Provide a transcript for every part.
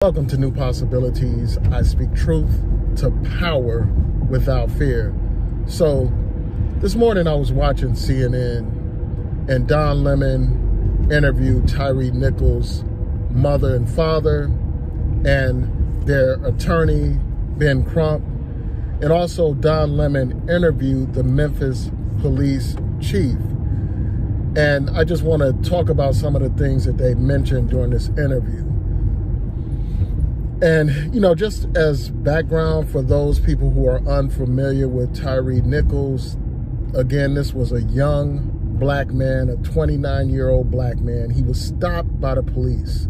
Welcome to New Possibilities. I speak truth to power without fear. So this morning I was watching CNN and Don Lemon interviewed Tyre Nichols' mother and father and their attorney, Ben Crump. And also Don Lemon interviewed the Memphis police chief. And I just want to talk about some of the things that they mentioned during this interview. And, you know, just as background for those people who are unfamiliar with Tyre Nichols, again, this was a young black man, a 29-year-old black man. He was stopped by the police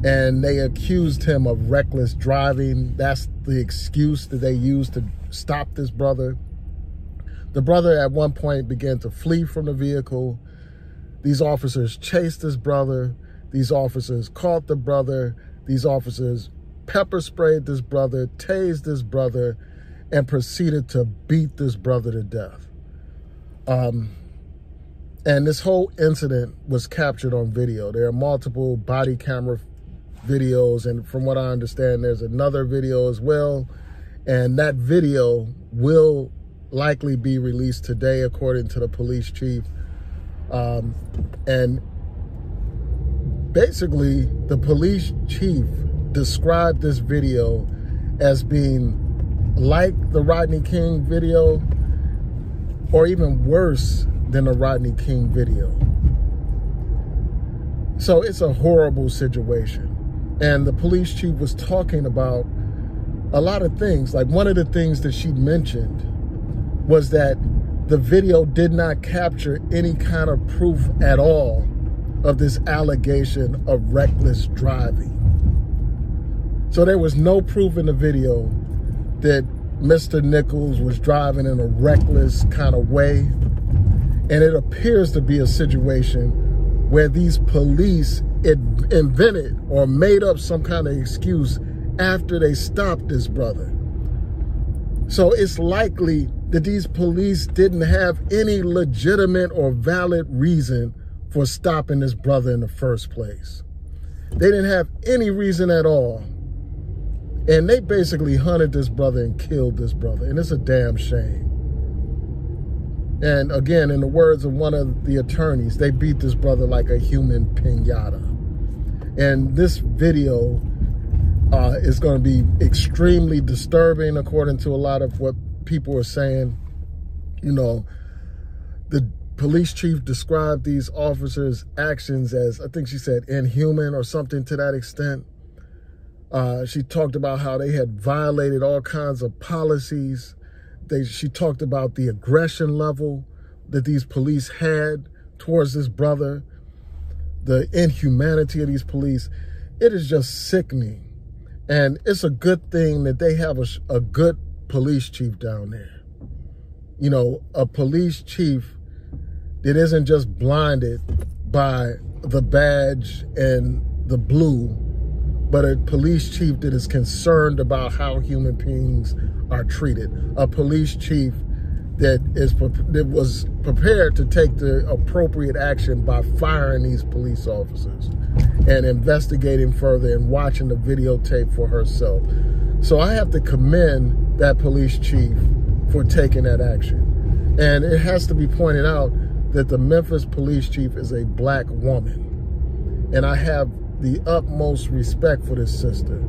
and they accused him of reckless driving. That's the excuse that they used to stop this brother. The brother at one point began to flee from the vehicle. These officers chased his brother. These officers caught the brother. These officers pepper sprayed this brother, tased this brother, and proceeded to beat this brother to death. And this whole incident was captured on video. There are multiple body camera videos, and from what I understand, there's another video as well. And that video will likely be released today, according to the police chief. And basically, the police chief described this video as being like the Rodney King video, or even worse than the Rodney King video. So it's a horrible situation. And the police chief was talking about a lot of things. Like, one of the things that she mentioned was that the video did not capture any kind of proof at all of this allegation of reckless driving. So there was no proof in the video that Mr. Nichols was driving in a reckless kind of way. And it appears to be a situation where these police invented or made up some kind of excuse after they stopped this brother. So it's likely that these police didn't have any legitimate or valid reason for stopping this brother in the first place. They didn't have any reason at all. And they basically hunted this brother and killed this brother. And it's a damn shame. And again, in the words of one of the attorneys, they beat this brother like a human piñata. And this video is going to be extremely disturbing, according to a lot of what people are saying. You know, the police chief described these officers' actions as, I think she said, inhuman or something to that extent. She talked about how they had violated all kinds of policies. She talked about the aggression level that these police had towards this brother, the inhumanity of these police. It is just sickening. And it's a good thing that they have a good police chief down there. You know, a police chief that isn't just blinded by the badge and the blue, but a police chief that is concerned about how human beings are treated. A police chief that was prepared to take the appropriate action by firing these police officers and investigating further and watching the videotape for herself. So I have to commend that police chief for taking that action. And it has to be pointed out that the Memphis police chief is a black woman. And I have the utmost respect for this sister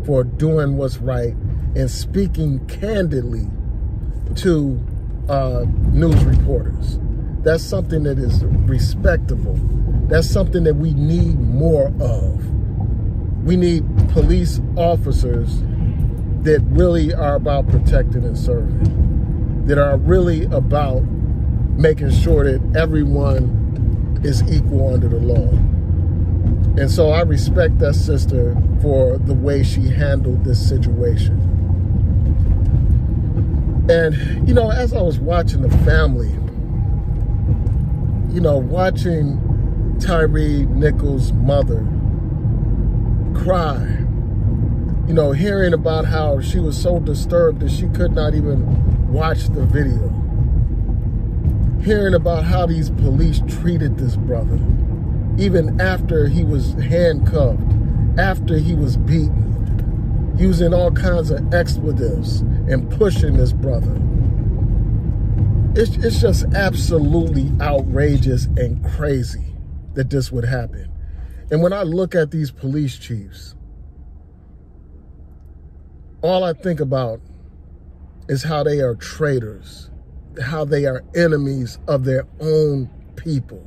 for doing what's right and speaking candidly to news reporters. That's something that is respectable. That's something that we need more of. We need police officers that really are about protecting and serving, that are really about making sure that everyone is equal under the law. And so I respect that sister for the way she handled this situation. And, you know, as I was watching the family, you know, watching Tyre Nichols' mother cry, you know, hearing about how she was so disturbed that she could not even watch the video, hearing about how these police treated this brother, even after he was handcuffed, after he was beaten, using all kinds of expletives and pushing this brother. It's just absolutely outrageous and crazy that this would happen. And when I look at these police chiefs, all I think about is how they are traitors, how they are enemies of their own people.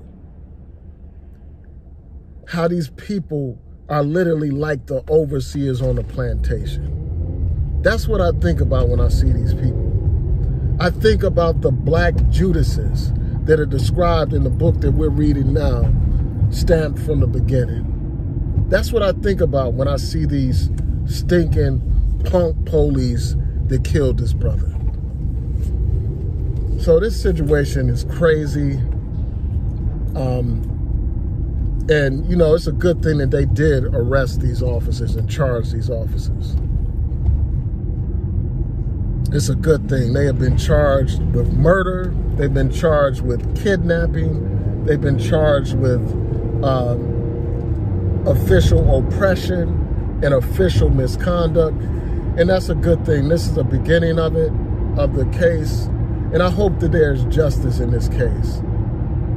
How these people are literally like the overseers on the plantation. That's what I think about when I see these people. I think about the black Judases that are described in the book that we're reading now, Stamped from the Beginning. That's what I think about when I see these stinking punk police that killed this brother. So this situation is crazy. And, you know, it's a good thing that they did arrest these officers and charge these officers. It's a good thing. They have been charged with murder. They've been charged with kidnapping. They've been charged with official oppression and official misconduct. And that's a good thing. This is the beginning of it, of the case. And I hope that there's justice in this case,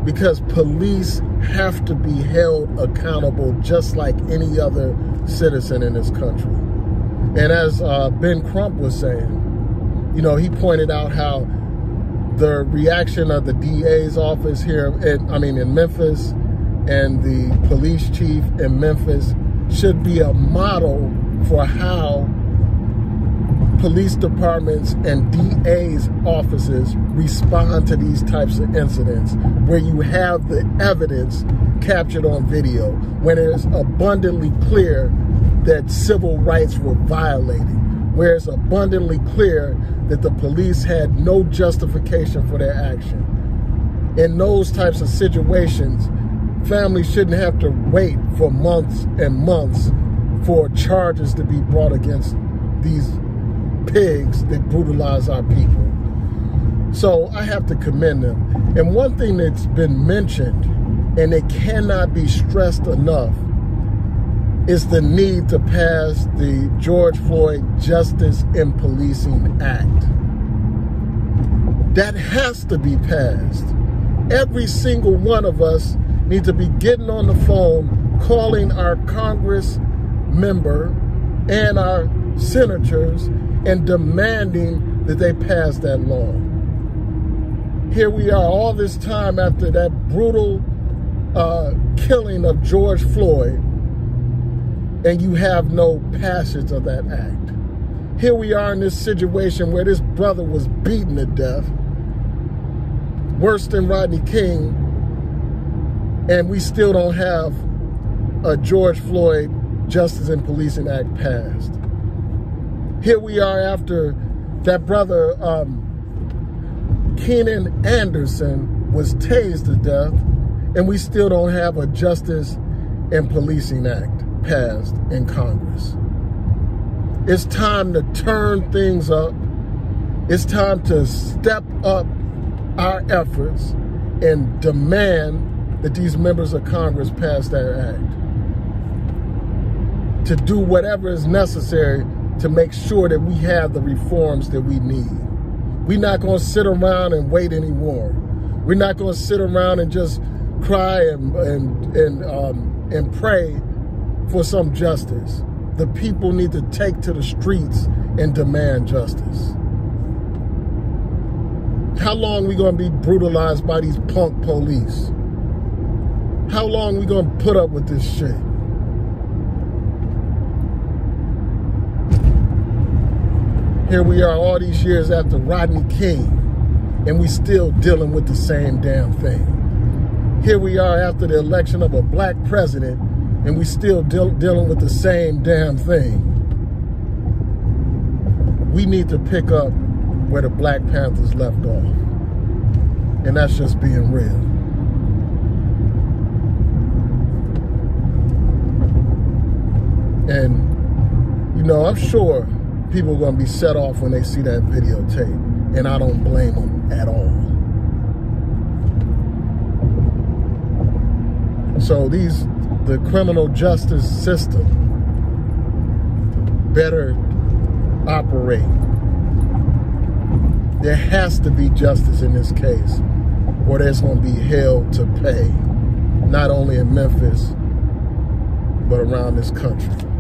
because police have to be held accountable just like any other citizen in this country. And as Ben Crump was saying, you know, he pointed out how the reaction of the DA's office here, in Memphis, and the police chief in Memphis should be a model for how police departments and DA's offices respond to these types of incidents, where you have the evidence captured on video, when it's abundantly clear that civil rights were violated, where it's abundantly clear that the police had no justification for their action. In those types of situations, families shouldn't have to wait for months and months for charges to be brought against these pigs that brutalize our people. So I have to commend them. And one thing that's been mentioned, and it cannot be stressed enough, is the need to pass the George Floyd Justice in Policing Act. That has to be passed. Every single one of us needs to be getting on the phone, calling our Congress member and our senators and demanding that they pass that law. Here we are all this time after that brutal killing of George Floyd, and you have no passage of that act. Here we are in this situation where this brother was beaten to death, worse than Rodney King, and we still don't have a George Floyd Justice in Policing Act passed. Here we are after that brother, Kenan Anderson, was tased to death, and we still don't have a Justice in Policing Act passed in Congress. It's time to turn things up. It's time to step up our efforts and demand that these members of Congress pass that act, to do whatever is necessary to make sure that we have the reforms that we need. We're not going to sit around and wait anymore. We're not going to sit around and just cry and pray for some justice. The people need to take to the streets and demand justice. How long are we going to be brutalized by these punk police? How long are we going to put up with this shit? Here we are all these years after Rodney King, and we still dealing with the same damn thing. Here we are after the election of a black president, and we still dealing with the same damn thing. We need to pick up where the Black Panthers left off. And that's just being real. And, you know, I'm sure people are going to be set off when they see that videotape. And I don't blame them at all. So the criminal justice system better operate. There has to be justice in this case, or there's going to be hell to pay, not only in Memphis, but around this country.